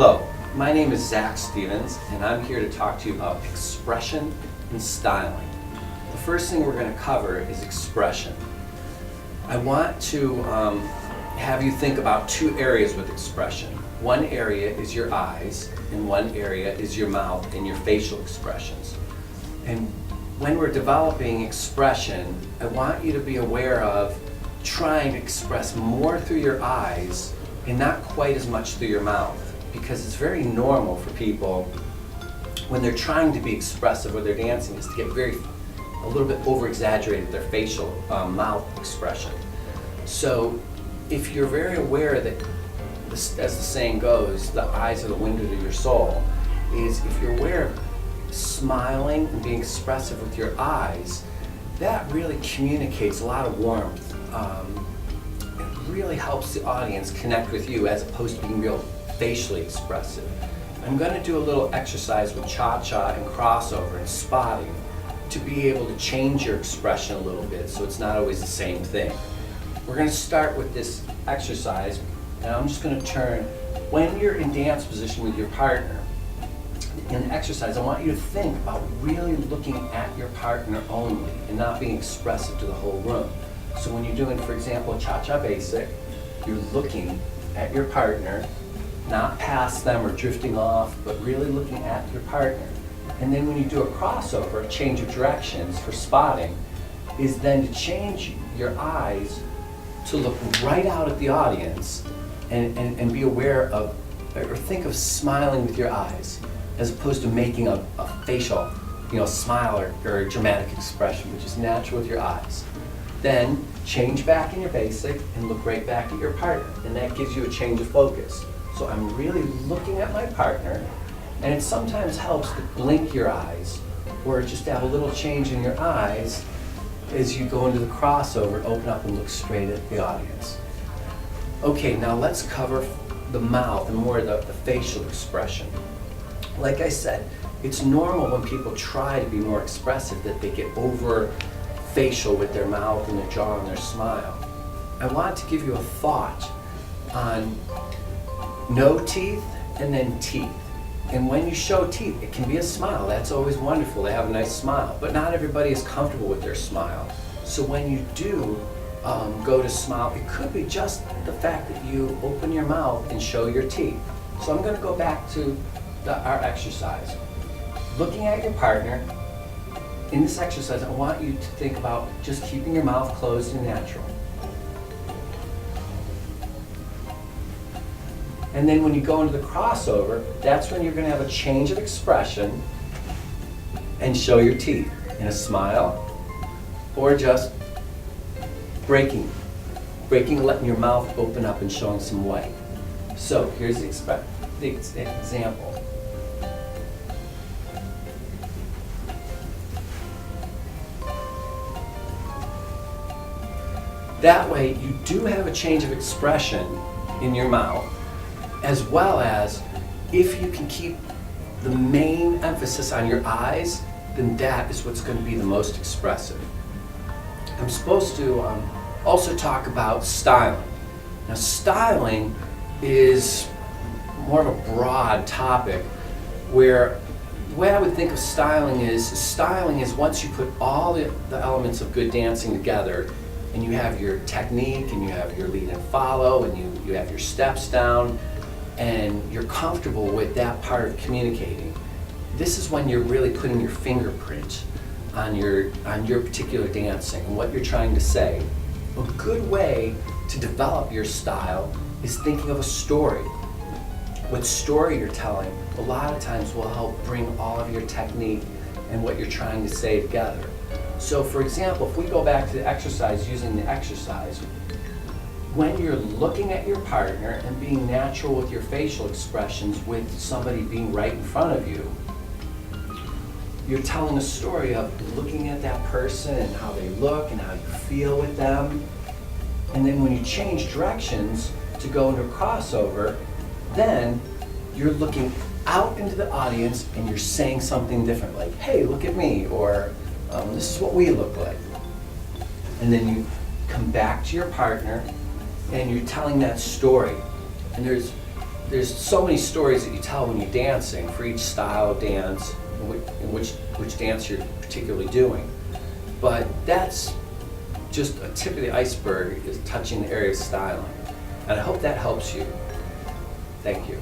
Hello, my name is Zack Stevens, and I'm here to talk to you about expression and styling. The first thing we're going to cover is expression. I want to have you think about two areas with expression. One area is your eyes, and one area is your mouth and your facial expressions. And when we're developing expression, I want you to be aware of trying to express more through your eyes and not quite as much through your mouth, because it's very normal for people when they're trying to be expressive or they're dancing is to get a little bit over-exaggerated with their facial mouth expression. So if you're very aware that, as the saying goes, the eyes are the window to your soul, is if you're aware of smiling and being expressive with your eyes, that really communicates a lot of warmth. It really helps the audience connect with you as opposed to being real facially expressive. I'm going to do a little exercise with cha-cha and crossover and spotting to be able to change your expression a little bit so it's not always the same thing. We're going to start with this exercise, and I'm just going to turn, when you're in dance position with your partner, in the exercise, I want you to think about really looking at your partner only and not being expressive to the whole room. So when you're doing, for example, cha-cha basic, you're looking at your partner, not past them or drifting off, but really looking at your partner. And then when you do a crossover, a change of directions for spotting, is then to change your eyes to look right out at the audience and be aware of, or think of smiling with your eyes, as opposed to making a facial, smile or a dramatic expression, which is natural with your eyes. Then change back in your basic and look right back at your partner, and that gives you a change of focus. So I'm really looking at my partner, and it sometimes helps to blink your eyes or just have a little change in your eyes as you go into the crossover, open up and look straight at the audience. Okay, now let's cover the mouth and more of the facial expression. Like I said, it's normal when people try to be more expressive that they get over facial with their mouth and their jaw and their smile. I want to give you a thought on no teeth and then teeth. And when you show teeth, it can be a smile. That's always wonderful. They have a nice smile, but not everybody is comfortable with their smile. So when you do go to smile, it could be just the fact that you open your mouth and show your teeth. So I'm going to go back to our exercise. Looking at your partner, in this exercise, I want you to think about just keeping your mouth closed and natural. And then when you go into the crossover, that's when you're going to have a change of expression and show your teeth in a smile or just breaking, letting your mouth open up and showing some white. So here's the example. That way you do have a change of expression in your mouth, as well as if you can keep the main emphasis on your eyes, then that is what's going to be the most expressive. I'm supposed to also talk about styling. Now, styling is more of a broad topic where the way I would think of styling is once you put all the elements of good dancing together, and you have your technique, and you have your lead and follow, and you have your steps down, and you're comfortable with that part of communicating. This is when you're really putting your fingerprint on your particular dancing and what you're trying to say. A good way to develop your style is thinking of a story. What story you're telling a lot of times will help bring all of your technique and what you're trying to say together. So for example, if we go back to the exercise, using the exercise, when you're looking at your partner and being natural with your facial expressions with somebody being right in front of you, you're telling a story of looking at that person and how they look and how you feel with them. And then when you change directions to go into a crossover, then you're looking out into the audience and you're saying something different, like, hey, look at me, or this is what we look like. And then you come back to your partner and you're telling that story. And there's there's so many stories that you tell when you're dancing for each style of dance and which dance you're particularly doing. But that's just a tip of the iceberg, is touching the area of styling. And I hope that helps you. Thank you.